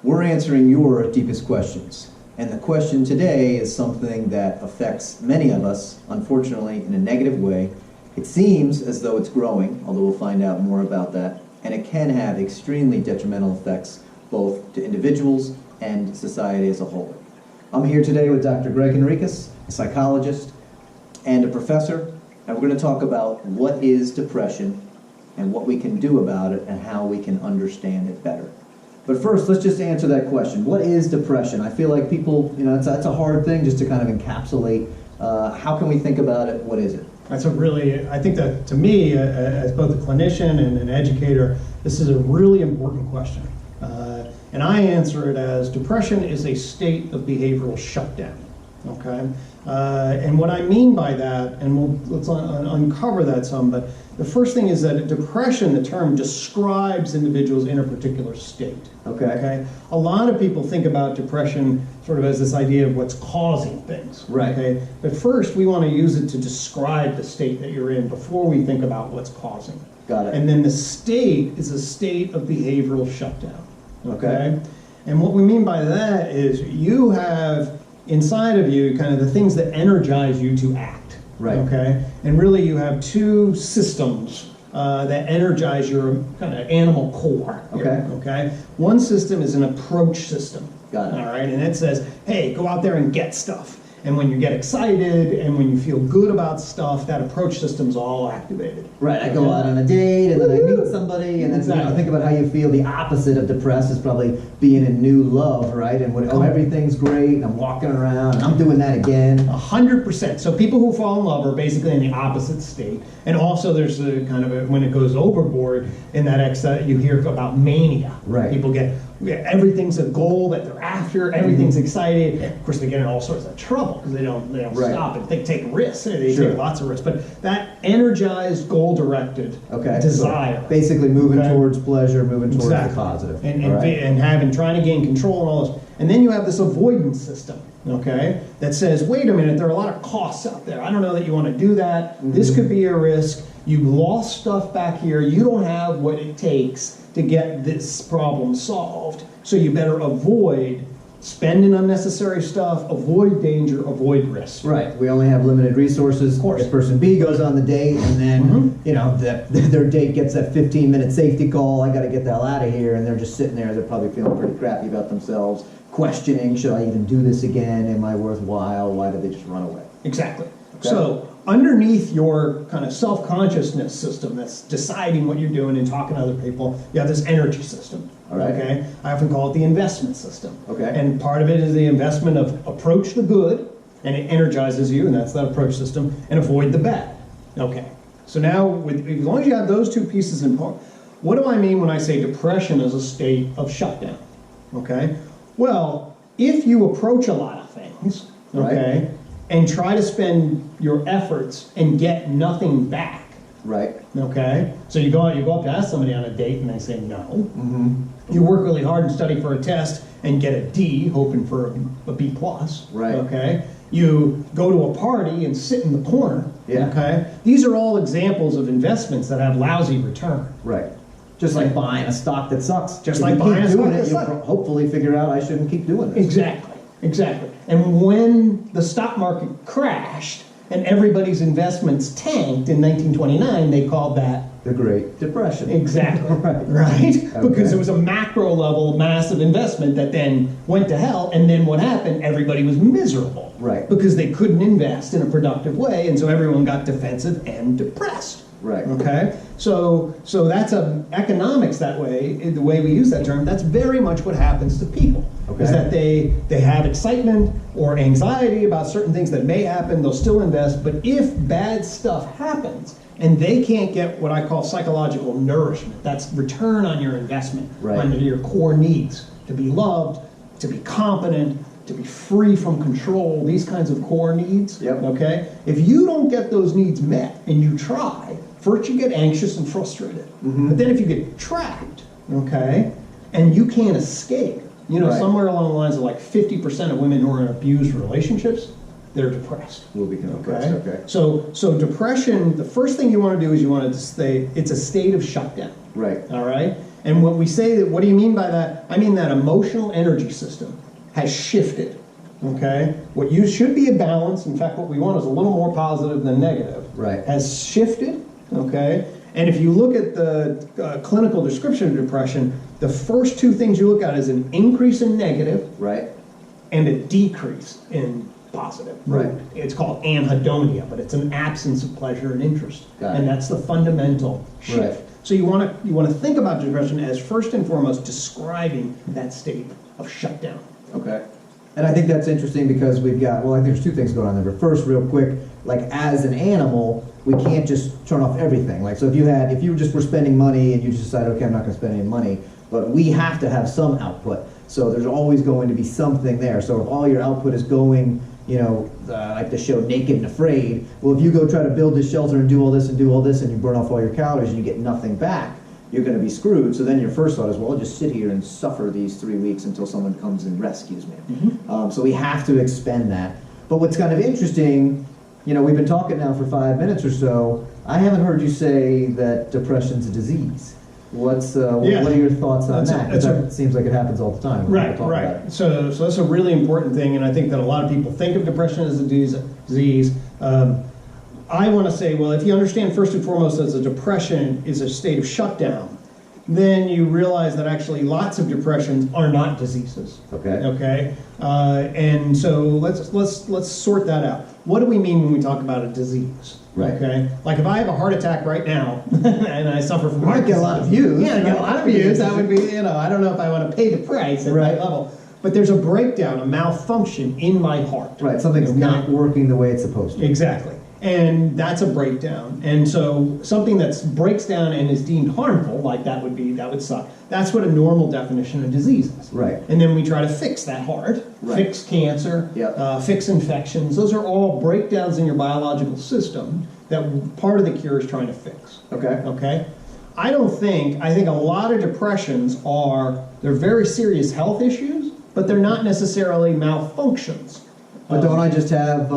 We're answering your deepest questions. And the question today is something that affects many of us, unfortunately, in a negative way. It seems as though it's growing, although we'll find out more about that. And it can have extremely detrimental effects both to individuals and society as a whole. I'm here today with Dr. Greg Enriquez, a psychologist and a professor, and we're going to talk about what is depression and what we can do about it and how we can understand it better. But first, let's just answer that question. What is depression? I feel like people, it's a hard thing just to kind of encapsulate. How can we think about it? What is it? That's I think that to me, as both a clinician and an educator, this is a really important question. And I answer it as depression is a state of behavioral shutdown, okay? And what I mean by that, and let's uncover that some, but the first thing is that depression, the term, describes individuals in a particular state. Okay. A lot of people think about depression sort of as this idea of what's causing things. Right. Okay. But first, we want to use it to describe the state that you're in before we think about what's causing. Got it. And then the state is a state of behavioral shutdown. Okay. And what we mean by that is you have inside of you kind of the things that energize you to act. Right. Okay. And really, you have two systems that energize your kind of animal core. Here, okay. One system is an approach system. Got it. All right. And it says, hey, go out there and get stuff. And when you get excited and when you feel good about stuff, that approach system's all activated. Right. I go out on a date and then I meet somebody and then think about how you feel. The opposite of depressed is probably being in new love, right? And everything's great and I'm walking around and I'm doing that again. 100%. So people who fall in love are basically in the opposite state. And also there's the kind of when it goes overboard in that you hear about mania. Right. People everything's a goal that they're after. Everything's excited. Of course, they get in all sorts of trouble because they don't stop and they take risks. They take lots of risks. But that energized, goal-directed desire, so basically moving towards pleasure, moving towards the positive, and trying to gain control and all this. And then you have this avoidance system, that says, wait a minute, there are a lot of costs out there. I don't know that you want to do that. This could be a risk. You lost stuff back here. You don't have what it takes to get this problem solved. So you better avoid spending unnecessary stuff, avoid danger, avoid risk. Right. We only have limited resources. Of course. If person B goes on the date and then, their date gets that 15-minute safety call, I got to get the hell out of here, and they're just sitting there, they're probably feeling pretty crappy about themselves, questioning, should I even do this again? Am I worthwhile? Why did they just run away? Exactly. Okay. So underneath your kind of self-consciousness system that's deciding what you're doing and talking to other people, you have this energy system. All right. Okay. I often call it the investment system. Okay. And part of it is the investment of approach the good, and it energizes you, and that's that approach system, and avoid the bad. Okay. So now, as long as you have those two pieces in part, what do I mean when I say depression is a state of shutdown? Okay. Well, if you approach a lot of things, okay, and try to spend your efforts and get nothing back. Right. Okay. So you go up to ask somebody on a date and they say no. You work really hard and study for a test and get a D, hoping for a B plus. Right. Okay. You go to a party and sit in the corner. Yeah. Okay. These are all examples of investments that have lousy return. Right. Just like buying a stock that sucks. Just like buying a stock that sucks. You'll hopefully figure out I shouldn't keep doing this. Exactly. And when the stock market crashed and everybody's investments tanked in 1929, they called that the Great Depression. Exactly. Right. Because it was a macro level, massive investment that then went to hell. And then what happened? Everybody was miserable. Right. Because they couldn't invest in a productive way, and so everyone got defensive and depressed. Right. Okay. So that's economics that way. The way we use that term, that's very much what happens to people. Okay. Is that they have excitement or anxiety about certain things that may happen. They'll still invest, but if bad stuff happens and they can't get what I call psychological nourishment, that's return on your investment, on your core needs, to be loved, to be competent, to be free from control, these kinds of core needs. Okay. If you don't get those needs met and you try, first you get anxious and frustrated. But then if you get trapped, okay, and you can't escape, somewhere along the lines of like 50% of women who are in abused relationships, they're depressed. Will become depressed, okay. So depression, the first thing you want to do is you want to stay, it's a state of shutdown. Right. All right? And when we say that, what do you mean by that? I mean that emotional energy system has shifted, okay? What you should be a balance, in fact, what we want is a little more positive than negative, Right. has shifted, okay? And if you look at the clinical description of depression, the first two things you look at is an increase in negative Right. and a decrease in positive. Right. It's called anhedonia, but it's an absence of pleasure and interest. Got And it. that's the fundamental shift. Right. So you want to think about depression as first and foremost describing that state of shutdown. Okay. And I think that's interesting because we've got, well, I think there's two things going on there. But first, real quick, like as an animal, we can't just turn off everything. Like, so if you just were spending money and you just decided, okay, I'm not going to spend any money, but we have to have some output. So there's always going to be something there. So if all your output is going, like the show Naked and Afraid, well, if you go try to build this shelter and do all this and do all this and you burn off all your calories and you get nothing back, you're going to be screwed. So then your first thought is, well, I'll just sit here and suffer these 3 weeks until someone comes and rescues me. Mm-hmm. So we have to expend that. But what's kind of interesting, we've been talking now for 5 minutes or so. I haven't heard you say that depression's a disease. What are your thoughts on that? Because that seems like it happens all the time. Right. So that's a really important thing, and I think that a lot of people think of depression as a disease. I want to say, well, if you understand first and foremost that a depression is a state of shutdown, then you realize that actually lots of depressions are not diseases. Okay. Okay. And so let's sort that out. What do we mean when we talk about a disease? Right. Okay. Like if I have a heart attack right now and I suffer from heart might get a lot of views. Yeah, I get a lot of views. That would be, I don't know if I want to pay the price at that level. But there's a breakdown, a malfunction in my heart. Right. Something's not working the way it's supposed to. Exactly. And that's a breakdown. And so something that breaks down and is deemed harmful, like that would suck. That's what a normal definition of disease is. Right. And then we try to fix that heart, fix cancer, fix infections. Those are all breakdowns in your biological system that part of the cure is trying to fix. Okay. Okay? I think a lot of depressions they're very serious health issues, but they're not necessarily malfunctions. But don't I just have,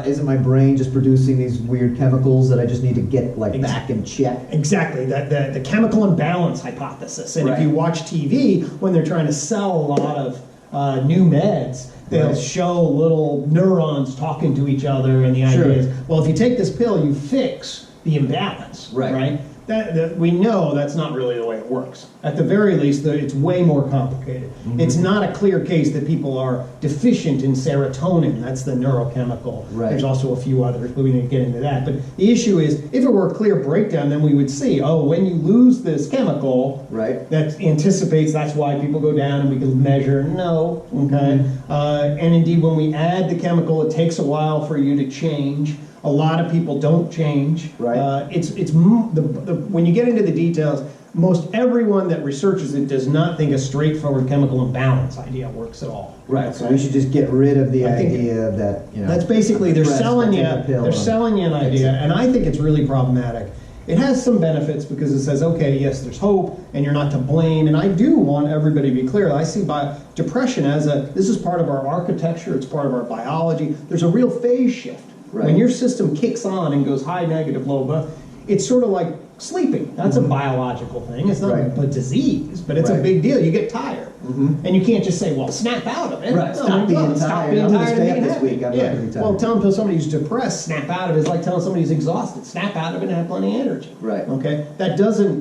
isn't my brain just producing these weird chemicals that I just need to get back in check? Exactly, the chemical imbalance hypothesis. And if you watch TV, when they're trying to sell a lot of new meds, they'll show little neurons talking to each other, and the idea is, well, if you take this pill, you fix the imbalance, right? That we know that's not really the way it works. At the very least, it's way more complicated. Mm-hmm. It's not a clear case that people are deficient in serotonin. That's the neurochemical. Right. There's also a few others, but we didn't get into that. But the issue is, if it were a clear breakdown, then we would see, when you lose this chemical, that anticipates that's why people go down, and we can measure. No, okay. And indeed, when we add the chemical, it takes a while for you to change. A lot of people don't change. Right. When you get into the details, most everyone that researches it does not think a straightforward chemical imbalance idea works at all. Right. Okay? So we should just get rid of the idea that that's basically they're selling you an idea, and I think it's really problematic. It has some benefits because it says, okay, yes, there's hope, and you're not to blame. And I do want everybody to be clear. I see depression as this is part of our architecture. It's part of our biology. There's a real phase shift. Right. When your system kicks on and goes high, negative, low, but it's sort of like sleeping. That's a biological thing. It's not a disease, but it's a big deal. You get tired. Mm-hmm. And you can't just say, well, snap out of it. Right. Stop being tired. I'm going to stay up this week. I'm not going to be tired. Well, telling somebody who's depressed, snap out of it is like telling somebody who's exhausted, snap out of it and have plenty of energy. Right. Okay?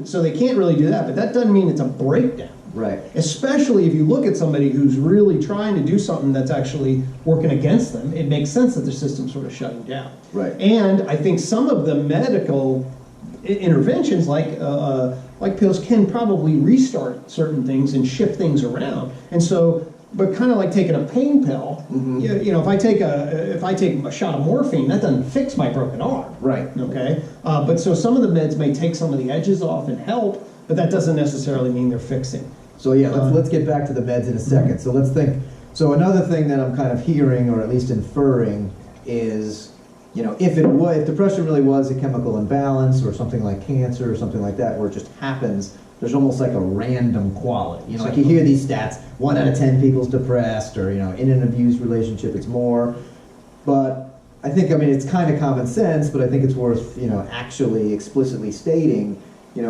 So they can't really do that, but that doesn't mean it's a breakdown. Right. Especially if you look at somebody who's really trying to do something that's actually working against them, it makes sense that their system's sort of shutting down. Right. And I think some of the medical interventions, like pills, can probably restart certain things and shift things around. And so, but kind of like taking a pain pill, if I take a shot of morphine, that doesn't fix my broken arm. Right. Okay. But so some of the meds may take some of the edges off and help, but that doesn't necessarily mean they're fixing. So let's get back to the meds in a second. So let's think. So another thing that I'm kind of hearing, or at least inferring, is, if depression really was a chemical imbalance or something like cancer or something like that, where it just happens, there's almost like a random quality. Like you hear these stats: 1 out of 10 people's depressed, or in an abused relationship, it's more. But I think, it's kind of common sense, but I think it's worth actually explicitly stating.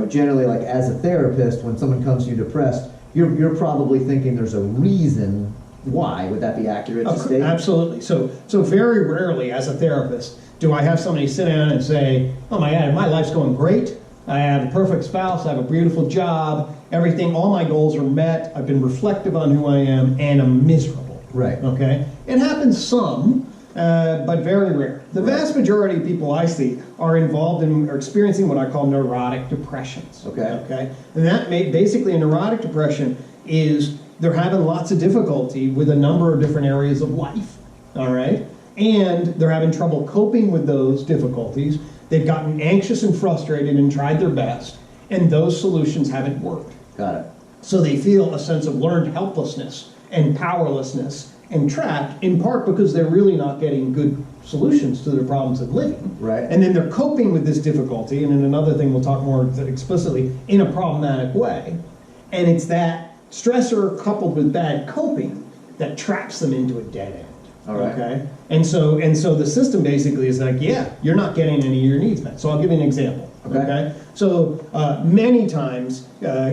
generally, like as a therapist, when someone comes to you depressed, you're probably thinking there's a reason why. Would that be accurate to state? Absolutely. So very rarely as a therapist do I have somebody sit down and say, oh my God, my life's going great. I have a perfect spouse, I have a beautiful job, everything, all my goals are met, I've been reflective on who I am, and I'm miserable. Right. Okay? It happens some, but very rare. The vast majority of people I see are involved in or experiencing what I call neurotic depressions. Okay? And that basically a neurotic depression is they're having lots of difficulty with a number of different areas of life. All right? And they're having trouble coping with those difficulties. They've gotten anxious and frustrated and tried their best, and those solutions haven't worked. Got it. So they feel a sense of learned helplessness and powerlessness and trapped, in part because they're really not getting good solutions to their problems of living. Right. And then they're coping with this difficulty, and in another thing we'll talk more explicitly, in a problematic way. And it's that stressor coupled with bad coping that traps them into a dead end. All right. Okay. And so the system basically is like, yeah, you're not getting any of your needs met. So I'll give you an example. Okay. So many times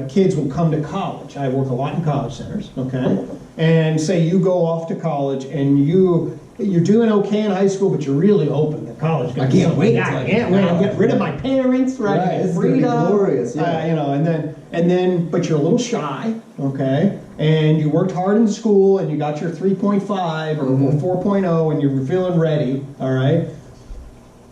kids will come to college. I work a lot in college centers. Okay. And say you go off to college and you're doing okay in high school, but you're really hoping that college is going to be something. I can't wait. I'll get rid of my parents. Right. It's going to be glorious. Yeah. And then, but you're a little shy. Okay. And you worked hard in school, and you got your 3.5 or 4.0, and you were feeling ready, all right?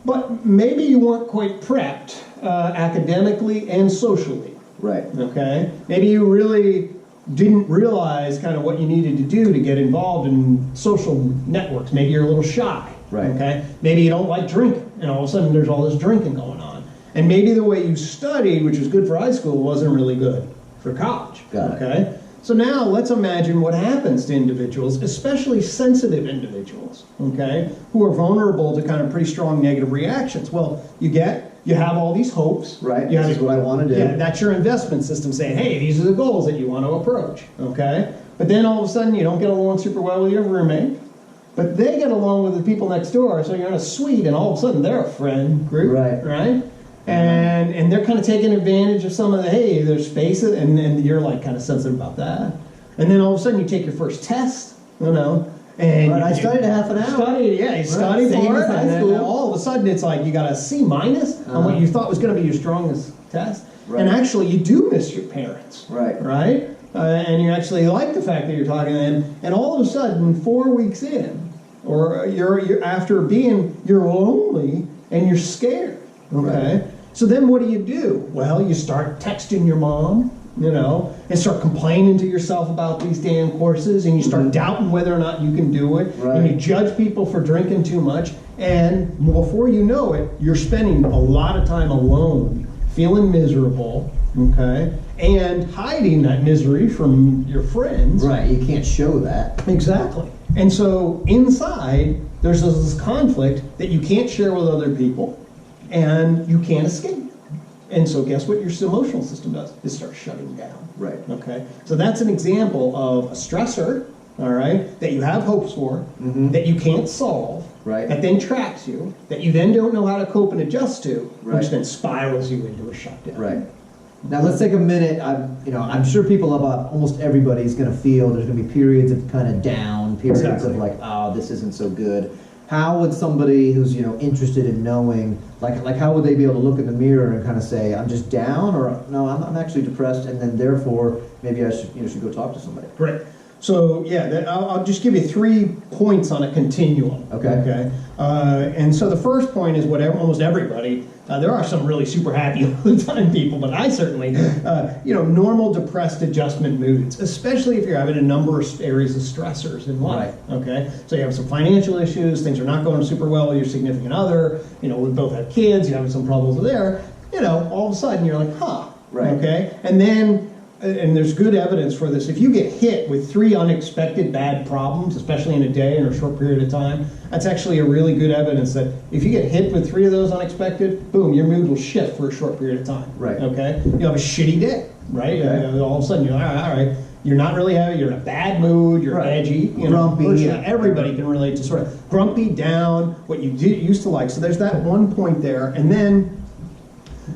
But maybe you weren't quite prepped academically and socially. Right. Okay? Maybe you really didn't realize kind of what you needed to do to get involved in social networks. Maybe you're a little shy. Right. Okay? Maybe you don't like drinking, and all of a sudden there's all this drinking going on. And maybe the way you studied, which was good for high school, wasn't really good for college. Got it. Okay? So now let's imagine what happens to individuals, especially sensitive individuals, okay, who are vulnerable to kind of pretty strong negative reactions. Well, you have all these hopes. Right, this is what I want to do. Yeah, that's your investment system saying, hey, these are the goals that you want to approach, okay? But then all of a sudden you don't get along super well with your roommate, but they get along with the people next door, so you're in a suite, and all of a sudden they're a friend group, right? And they're kind of taking advantage of some of the, hey, there's space, and you're like kind of sensitive about that. And then all of a sudden you take your first test, and I studied half an hour. You studied for it, and then all of a sudden it's like you got a C- on what you thought was going to be your strongest test. Right. And actually you do miss your parents. Right? And you actually like the fact that you're talking to them, and all of a sudden 4 weeks in, or you're after you're lonely and you're scared. Okay. Right. So then what do? Well, you start texting your mom, and start complaining to yourself about these damn courses, and you start doubting whether or not you can do it, and you judge people for drinking too much, and before you know it, you're spending a lot of time alone, feeling miserable, okay, and hiding that misery from your friends. Right, you can't show that. Exactly. And so inside, there's this conflict that you can't share with other people, and you can't escape. And so guess what your emotional system does? It starts shutting down. Right. Okay? So that's an example of a stressor, all right, that you have hopes for, that you can't solve, that then traps you, that you then don't know how to cope and adjust to, which then spirals you into a shutdown. Right. Now let's take a minute. I'm sure people about almost everybody's going to feel there's going to be periods of kind of down, periods of like, oh, this isn't so good. How would somebody who's interested in knowing, like how would they be able to look in the mirror and kind of say, I'm just down, or no, I'm actually depressed, and then therefore maybe I should go talk to somebody. Right. So yeah, I'll just give you 3 points on a continuum. Okay. And so the first point is what almost everybody. There are some really super happy all the time people, but I certainly, normal depressed adjustment moods, especially if you're having a number of areas of stressors in life. Right. Okay. So you have some financial issues, things are not going super well with your significant other. We both have kids. You're having some problems there. All of a sudden you're like, huh. Right. Okay. And then. And there's good evidence for this. If you get hit with 3 unexpected bad problems, especially in a day or a short period of time, that's actually a really good evidence that if you get hit with 3 of those unexpected, boom, your mood will shift for a short period of time. Right. Okay? You have a shitty day, right? Okay. All of a sudden you're like, all right, you're not really happy, you're in a bad mood, you're edgy, grumpy. Everybody can relate to sort of grumpy, down, what you used to like. So there's that one point there, and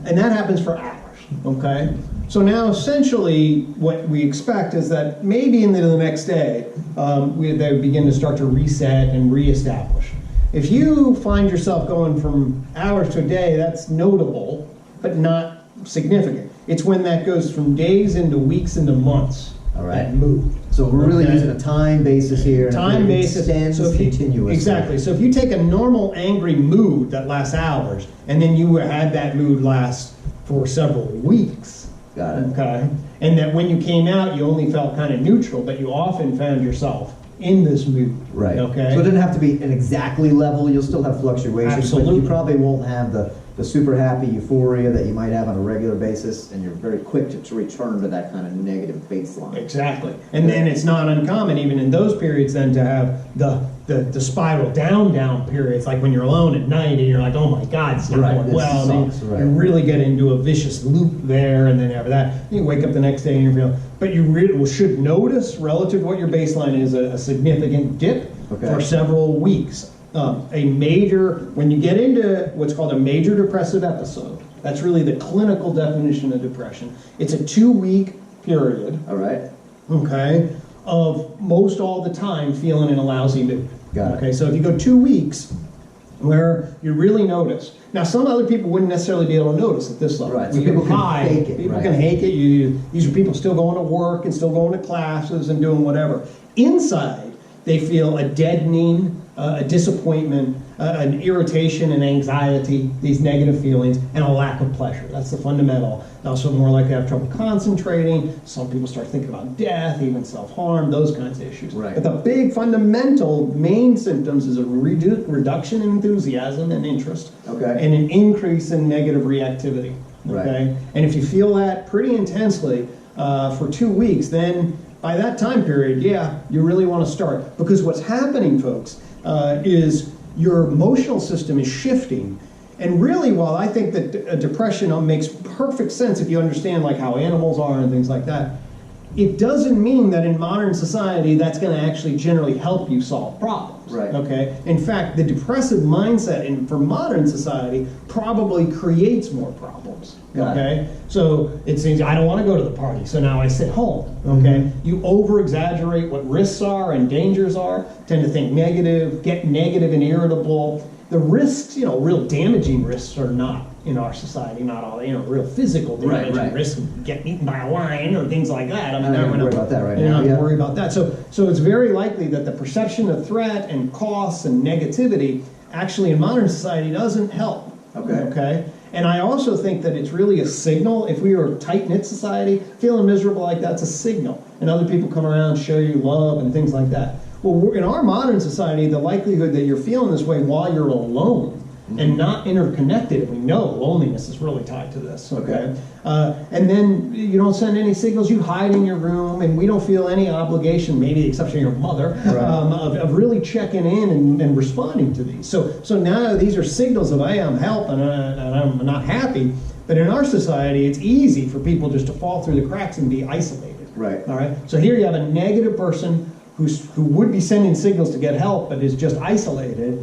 that happens for hours. Okay? So now essentially what we expect is that maybe in the next day, they begin to start to reset and reestablish. If you find yourself going from hours to a day, that's notable, but not significant. It's when that goes from days into weeks into months. All right. That move. So we're really using a time basis here. Time basis. Extends continuously. Exactly. So if you take a normal angry mood that lasts hours, and then you had that mood last for several weeks. Got it. Okay. And that when you came out, you only felt kind of neutral, but you often found yourself in this mood. Right. Okay. So it doesn't have to be an exactly level. You'll still have fluctuations. Absolutely. But you probably won't have the super happy euphoria that you might have on a regular basis, and you're very quick to return to that kind of negative baseline. Exactly. And then it's not uncommon, even in those periods, then to have the spiral down periods, like when you're alone at night and you're like, oh my God, it's not going well. You really get into a vicious loop there, and then after that, you wake up the next day and you feel, but you really should notice, relative to what your baseline is, a significant dip for several weeks. When you get into what's called a major depressive episode, that's really the clinical definition of depression. It's a 2-week period. All right. Okay, of most all the time feeling in a lousy mood. Got it. Okay, so if you go 2 weeks where you really notice. Now, some other people wouldn't necessarily be able to notice at this level. Right, so people can fake it. People can hake it. These are people still going to work and still going to classes and doing whatever. Inside, they feel a deadening, a disappointment, an irritation and anxiety, these negative feelings, and a lack of pleasure. That's the fundamental. Also more likely to have trouble concentrating. Some people start thinking about death, even self-harm, those kinds of issues. Right. But the big fundamental main symptoms is a reduction in enthusiasm and interest, and an increase in negative reactivity. Okay? Right. And if you feel that pretty intensely for 2 weeks, then by that time period, you really want to start. Because what's happening, folks, is your emotional system is shifting. And really, while I think that depression makes perfect sense if you understand like how animals are and things like that, it doesn't mean that in modern society that's going to actually generally help you solve problems. Right. Okay. In fact, the depressive mindset for modern society probably creates more problems. Okay. So it seems I don't want to go to the party, so now I sit home. Okay. You over exaggerate what risks are and dangers are. Tend to think negative, get negative and irritable. The risks, real damaging risks are not in our society, not all, real physical damaging risks, getting eaten by a lion or things like that. I mean, don't worry about that right now. Don't worry about that. So it's very likely that the perception of threat and costs and negativity actually in modern society doesn't help. Okay. And I also think that it's really a signal. If we were a tight-knit society, feeling miserable like that's a signal. And other people come around, show you love and things like that. Well, in our modern society, the likelihood that you're feeling this way while you're alone and not interconnected, and we know loneliness is really tied to this, okay? And then you don't send any signals, you hide in your room, and we don't feel any obligation, maybe the exception of your mother, of really checking in and responding to these. So now these are signals of, hey, I'm helping and I'm not happy, but in our society, it's easy for people just to fall through the cracks and be isolated. Right. All right? So here you have a negative person who would be sending signals to get help, but is just isolated,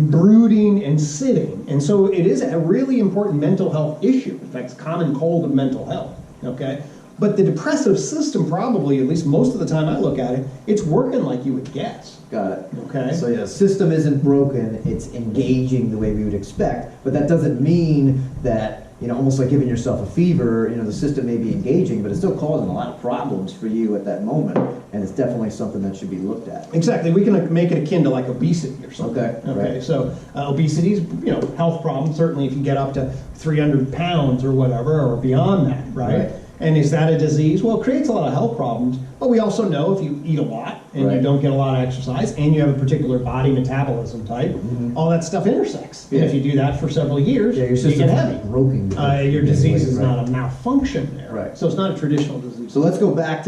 brooding and sitting. And so it is a really important mental health issue. In fact, it's a common cold of mental health, okay? But the depressive system probably, at least most of the time I look at it, it's working like you would guess. Got it. Okay. So the system isn't broken, it's engaging the way we would expect, but that doesn't mean that, almost like giving yourself a fever, the system may be engaging, but it's still causing a lot of problems for you at that moment, and it's definitely something that should be looked at. Exactly. We can make it akin to like obesity or something. Okay. So obesity is, health problem, certainly if you get up to 300 pounds or whatever, or beyond that, right? And is that a disease? Well, it creates a lot of health problems, but we also know if you eat a lot and you don't get a lot of exercise and you have a particular body metabolism type, all that stuff intersects. And if you do that for several years, you get heavy. Your disease is not a malfunction there. Right. So it's not a traditional disease. So let's go back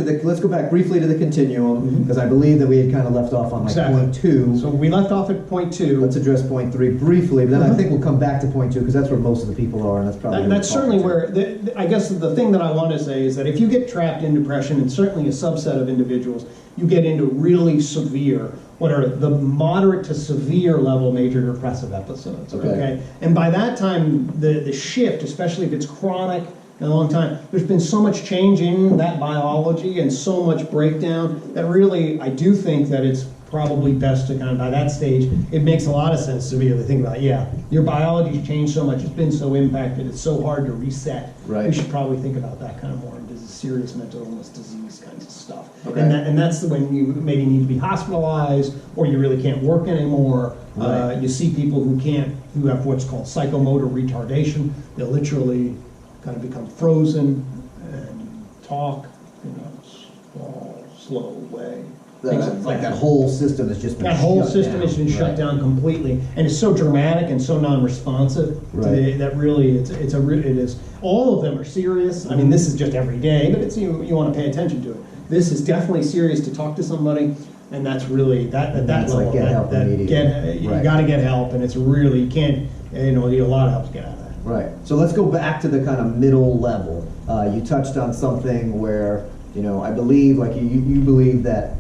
briefly to the continuum, because I believe that we had kind of left off on point 2. So we left off at point 2. Let's address point 3 briefly, but then I think we'll come back to point 2 because that's where most of the people are, and that's probably that's certainly where I guess the thing that I want to say is that if you get trapped in depression, and certainly a subset of individuals, you get into really severe, what are the moderate to severe level major depressive episodes. Okay? And by that time, the shift, especially if it's chronic, in a long time. There's been so much change in that biology and so much breakdown that really, I do think that it's probably best to kind of, by that stage, it makes a lot of sense to be able to think about, yeah, your biology's changed so much, it's been so impacted, it's so hard to reset. Right. We should probably think about that kind of more into serious mental illness, disease kinds of stuff. Okay. And that's when you maybe need to be hospitalized, or you really can't work anymore. Right. You see people who have what's called psychomotor retardation. They'll literally kind of become frozen and talk in a small, slow way. Things Like that whole system has just been that whole shut system down. has been shut down completely, and it's so dramatic and so non-responsive that really it is. All of them are serious. I mean, this is just every day, but it's you want to pay attention to it. This is definitely serious to talk to somebody, and that's really that at that level. Like get help immediately. You got to get help, and it's really you can't you need a lot of help to get out of that. Right. So let's go back to the kind of middle level. You touched on something where, I believe, like you believe that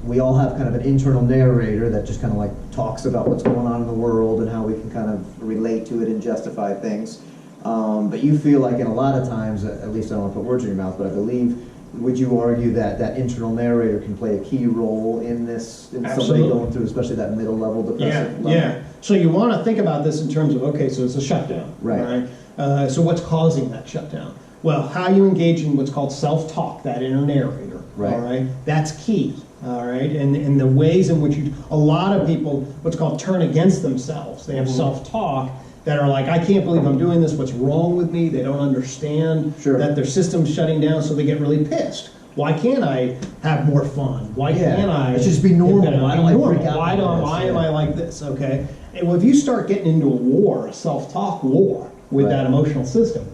we all have kind of an internal narrator that just kind of like talks about what's going on in the world and how we can kind of relate to it and justify things. But you feel like in a lot of times, at least I don't want to put words in your mouth, but I believe, would you argue that that internal narrator can play a key role in this, in somebody going through, especially that middle level depressive level? Yeah. So you want to think about this in terms of, okay, so it's a shutdown. Right. So what's causing that shutdown? Well, how you engage in what's called self-talk, that inner narrator. Right. All right. That's key. All right. And the ways in which a lot of people, what's called turn against themselves. They have self-talk that are like, I can't believe I'm doing this. What's wrong with me? They don't understand that their system's shutting down, so they get really pissed. Why can't I have more fun? Why can't I? It should just be normal. Why am I like this? Okay. And well, if you start getting into a war, a self-talk war with that emotional system,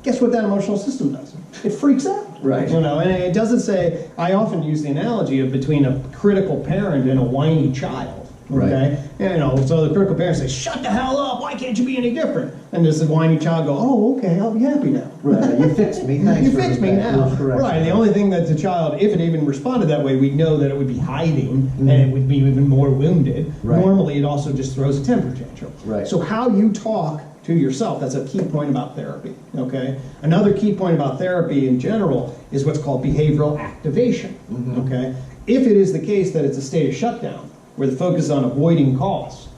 guess what that emotional system does? It freaks out. Right. And it doesn't say, I often use the analogy of between a critical parent and a whiny child. Okay? Right. So the critical parent says, shut the hell up, why can't you be any different? And does the whiny child go, oh, okay, I'll be happy now. Right, you fixed me, thanks. You fixed me now. Right, and the only thing that the child, if it even responded that way, we'd know that it would be hiding and it would be even more wounded. Right. Normally it also just throws a temper tantrum. Right. So how you talk to yourself, that's a key point about therapy, okay? Another key point about therapy in general is what's called behavioral activation, okay? If it is the case that it's a state of shutdown, where the focus is on avoiding costs,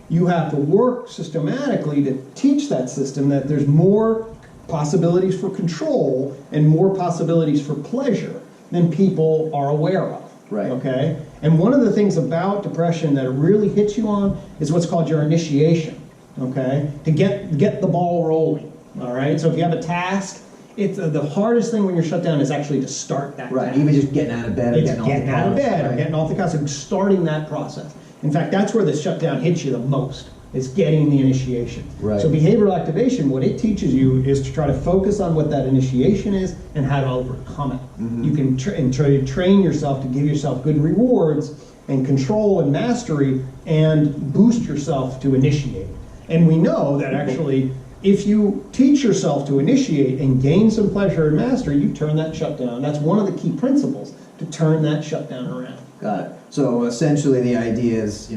you have to work systematically to teach that system that there's more possibilities for control and more possibilities for pleasure than people are aware of. Right. Okay? And one of the things about depression that it really hits you on is what's called your initiation. Okay? To get the ball rolling. All right? So if you have a task, it's the hardest thing when you're shut down is actually to start that task. Even just getting out of bed or getting out of bed or getting off the couch and starting that process. In fact, that's where the shutdown hits you the most. Is getting the initiation. Right. So behavioral activation, what it teaches you is to try to focus on what that initiation is and how to overcome it. You can try to train yourself to give yourself good rewards and control and mastery and boost yourself to initiate. And we know that actually if you teach yourself to initiate and gain some pleasure and mastery, you turn that shutdown. That's one of the key principles to turn that shutdown around. Got it. So essentially the idea is,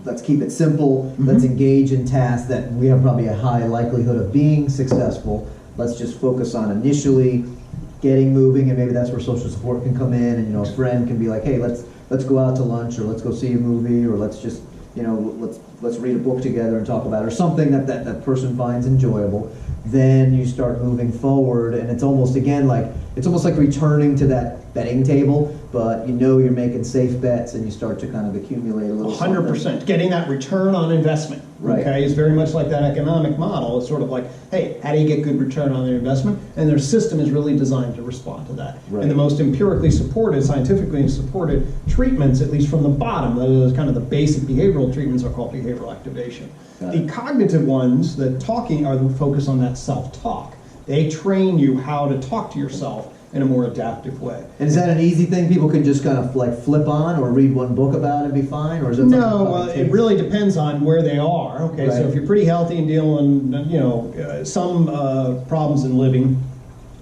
let's keep it simple. Let's engage in tasks that we have probably a high likelihood of being successful. Let's just focus on initially getting moving, and maybe that's where social support can come in, and a friend can be like, hey, let's go out to lunch, or let's go see a movie, or let's just let's read a book together and talk about it, or something that person finds enjoyable. Then you start moving forward, and it's almost like returning to that betting table, but you're making safe bets, and you start to kind of accumulate a little 100%. Getting that return on investment, okay, is very much like that economic model. It's sort of like, hey, how do you get good return on their investment? And their system is really designed to respond to that. Right. And the most empirically supported, scientifically supported treatments, at least from the bottom, those kind of the basic behavioral treatments are called behavioral activation. The cognitive ones, the talking, are the focus on that self-talk. They train you how to talk to yourself in a more adaptive way. And is that an easy thing people can just kind of like flip on, or read one book about and be fine, or is it no? Well, it really depends on where they are. Okay, so if you're pretty healthy and dealing, some problems in living,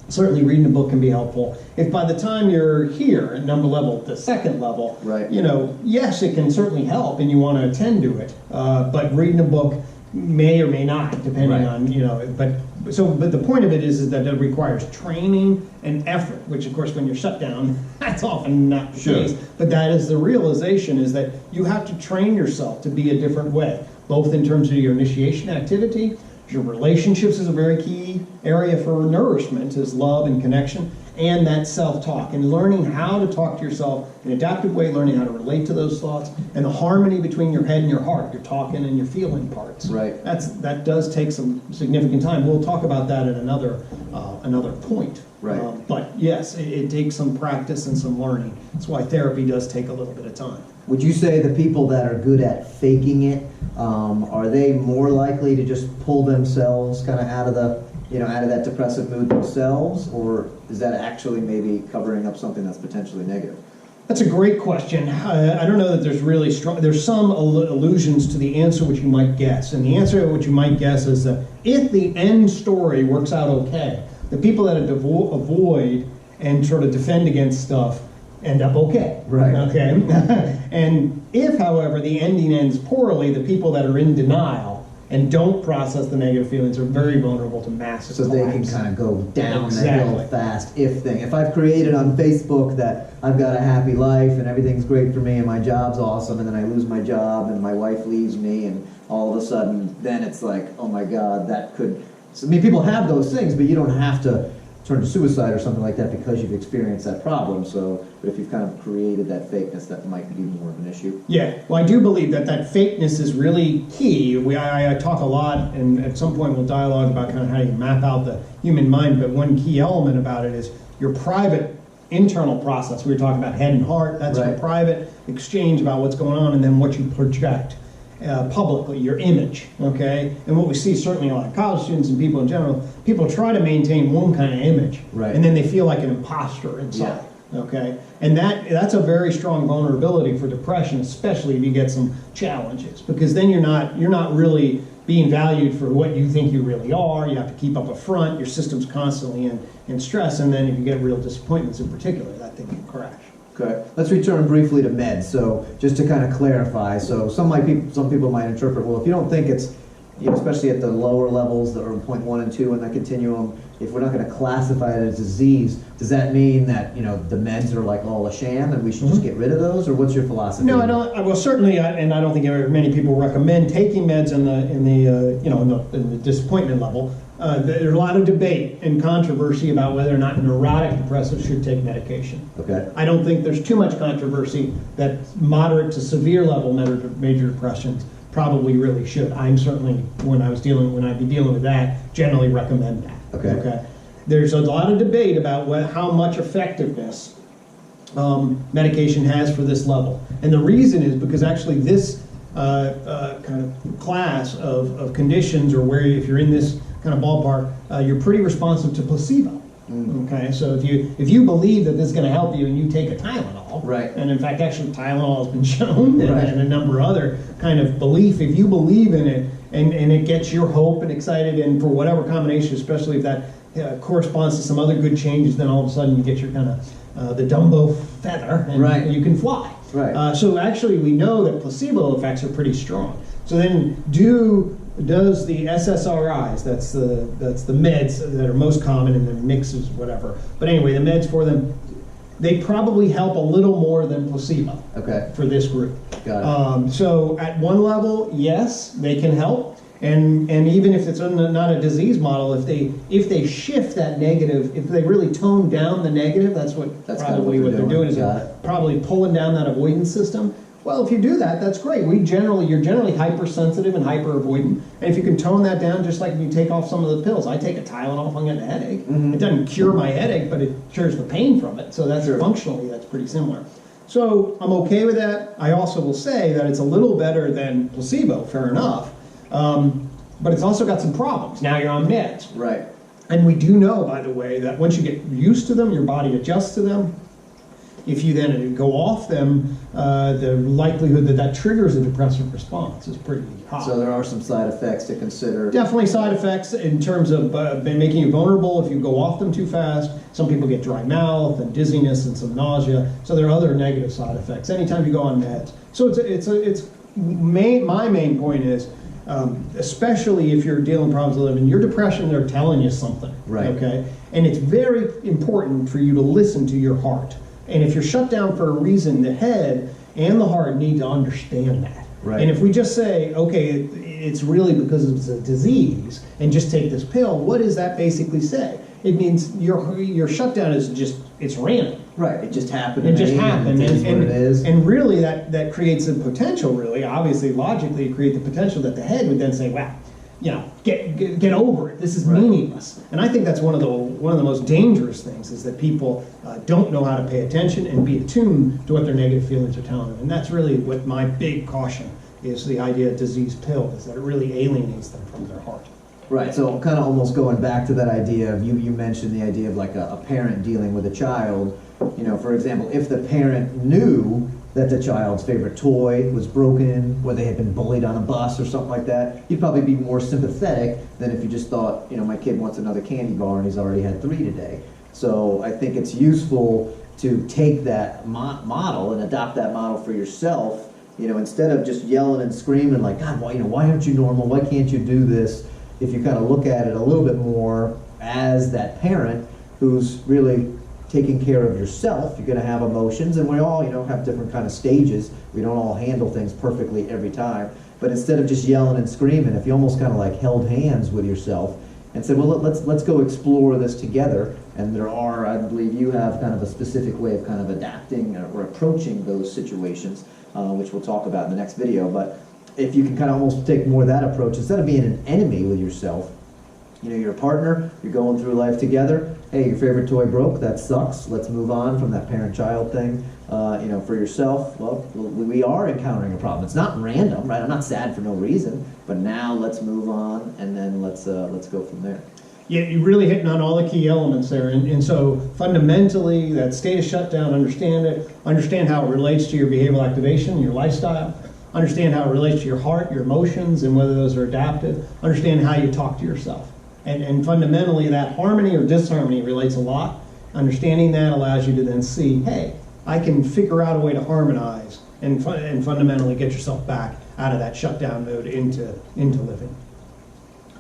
certainly reading a book can be helpful. If by the time you're here at number level, the second level, yes, it can certainly help, and you want to attend to it. But reading a book may or may not, depending on, but But the point of it is that it requires training and effort, which of course when you're shut down, that's often not the case. But that is the realization, is that you have to train yourself to be a different way, both in terms of your initiation activity. Your relationships is a very key area for nourishment, is love and connection, and that self-talk, and learning how to talk to yourself in an adaptive way, learning how to relate to those thoughts, and the harmony between your head and your heart, your talking and your feeling parts. Right. That does take some significant time. We'll talk about that at another point. Right. But yes, it takes some practice and some learning. That's why therapy does take a little bit of time. Would you say the people that are good at faking it, are they more likely to just pull themselves kind of out of that depressive mood themselves, or is that actually maybe covering up something that's potentially negative? That's a great question. I don't know that there's really strong, there's some allusions to the answer which you might guess. And the answer which you might guess is that if the end story works out okay, the people that avoid and sort of defend against stuff end up okay. Right. Okay. And if, however, the ending ends poorly, the people that are in denial and don't process the negative feelings are very vulnerable to massive So they can collapse. kind of go down Exactly. the hill fast if I've created on Facebook that I've got a happy life and everything's great for me and my job's awesome, and then I lose my job and my wife leaves me, and all of a sudden then it's like, oh my God, that could... So, I mean, people have those things, but you don't have to turn to suicide or something like that because you've experienced that problem. So, but if you've kind of created that fakeness, that might be more of an issue. Yeah, well, I do believe that fakeness is really key. I talk a lot, and at some point we'll dialogue about kind of how you map out the human mind, but one key element about it is your private internal process. We were talking about head and heart. That's Right. your private exchange about what's going on, and then what you project publicly, your image, okay? And what we see certainly a lot of college students and people in general, people try to maintain one kind of image, Right. and then they feel like an imposter inside. Okay, and that's a very strong vulnerability for depression, especially if you get some challenges, because then you're not really being valued for what you think you really are. You have to keep up a front. Your system's constantly in stress, and then if you get real disappointments in particular, that thing can crash. Okay, let's return briefly to meds. So just to kind of clarify, so some people might interpret, well, if you don't think it's, especially at the lower levels that are 0.1 and 2 in that continuum, if we're not going to classify it as disease, does that mean that the meds are like all a sham and we should just get rid of those, or what's your philosophy? No, I don't. Well, certainly, and I don't think many people recommend taking meds in the disappointment level. There's a lot of debate and controversy about whether or not neurotic depressives should take medication. Okay. I don't think there's too much controversy that moderate to severe level major depressions probably really should. I'm certainly, when I'd be dealing with that, generally recommend that. Okay. There's a lot of debate about how much effectiveness medication has for this level. And the reason is because actually this kind of class of conditions, or where if you're in this kind of ballpark, you're pretty responsive to placebo. Okay, so if you believe that this is going to help you and you take a Tylenol, right, and in fact actually Tylenol has been shown right, and a number of other kind of belief, if you believe in it and it gets your hope and excited, and for whatever combination, especially if that corresponds to some other good changes, then all of a sudden you get your kind of the Dumbo feather and right, you can fly. Right. So actually we know that placebo effects are pretty strong. So then does the SSRIs, that's the meds that are most common in the mixes, whatever. But anyway, the meds for them, they probably help a little more than placebo. Okay. For this group. Got it. So at one level, yes, they can help. And even if it's not a disease model, if they shift that negative, if they really tone down the negative, that's probably what they're doing is probably pulling down that avoidance system. Well, if you do that, that's great. You're generally hypersensitive and hyper-avoidant. And if you can tone that down, just like if you take off some of the pills. I take a Tylenol if I'm getting a headache. Mm-hmm. It doesn't cure my headache, but it cures the pain from it. So that's functionally, that's pretty similar. So I'm okay with that. I also will say that it's a little better than placebo, fair enough. But it's also got some problems. Now you're on meds. Right. And we do know, by the way, that once you get used to them, your body adjusts to them. If you then go off them, the likelihood that triggers a depressive response is pretty high. So there are some side effects to consider. Definitely side effects in terms of making you vulnerable if you go off them too fast. Some people get dry mouth and dizziness and some nausea. So there are other negative side effects anytime you go on meds. So my main point is especially if you're dealing with problems of living, your depression, they're telling you something. Right. Okay? And it's very important for you to listen to your heart. And if you're shut down for a reason, the head and the heart need to understand that. Right. And if we just say, okay, it's really because it's a disease, and just take this pill, what does that basically say? It means your shutdown is just, it's random. Right. It just happened. It just happened. It is what it is. And really that creates a potential, really, obviously, logically, it creates the potential that the head would then say, wow, you know, get over it. This is Right. meaningless. And I think that's one of the most dangerous things is that people don't know how to pay attention and be attuned to what their negative feelings are telling them. And that's really what my big caution is, the idea of disease pill, is that it really alienates them from their heart. Right, so kind of almost going back to that idea of, you mentioned the idea of like a parent dealing with a child. You know, for example, if the parent knew that the child's favorite toy was broken, or they had been bullied on a bus or something like that, you'd probably be more sympathetic than if you just thought, you know, my kid wants another candy bar and he's already had 3 today. So I think it's useful to take that model and adopt that model for yourself. You know, instead of just yelling and screaming like, God, why aren't you normal? Why can't you do this? If you kind of look at it a little bit more as that parent who's really taking care of yourself, you're going to have emotions, and we all, you know, have different kind of stages. We don't all handle things perfectly every time. But instead of just yelling and screaming, if you almost kind of like held hands with yourself and said, well, let's go explore this together. And there are, I believe you have kind of a specific way of kind of adapting or approaching those situations, which we'll talk about in the next video. But if you can kind of almost take more of that approach, instead of being an enemy with yourself, you know, you're a partner, you're going through life together. Hey, your favorite toy broke, that sucks. Let's move on from that parent-child thing. You know, for yourself, well, we are encountering a problem. It's not random, right? I'm not sad for no reason, but now let's move on, and then let's go from there. Yeah, you're really hitting on all the key elements there. And so fundamentally, that state of shutdown, understand it, understand how it relates to your behavioral activation, your lifestyle, understand how it relates to your heart, your emotions, and whether those are adaptive, understand how you talk to yourself. And fundamentally, that harmony or disharmony relates a lot. Understanding that allows you to then see, hey, I can figure out a way to harmonize and fundamentally get yourself back out of that shutdown mode into living.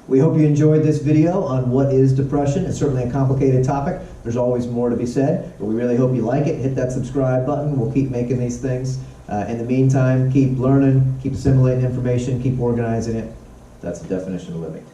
We hope you enjoyed this video on what is depression. It's certainly a complicated topic. There's always more to be said, but we really hope you like it. Hit that subscribe button. We'll keep making these things. In the meantime, keep learning, keep assimilating information, keep organizing it. That's the definition of living.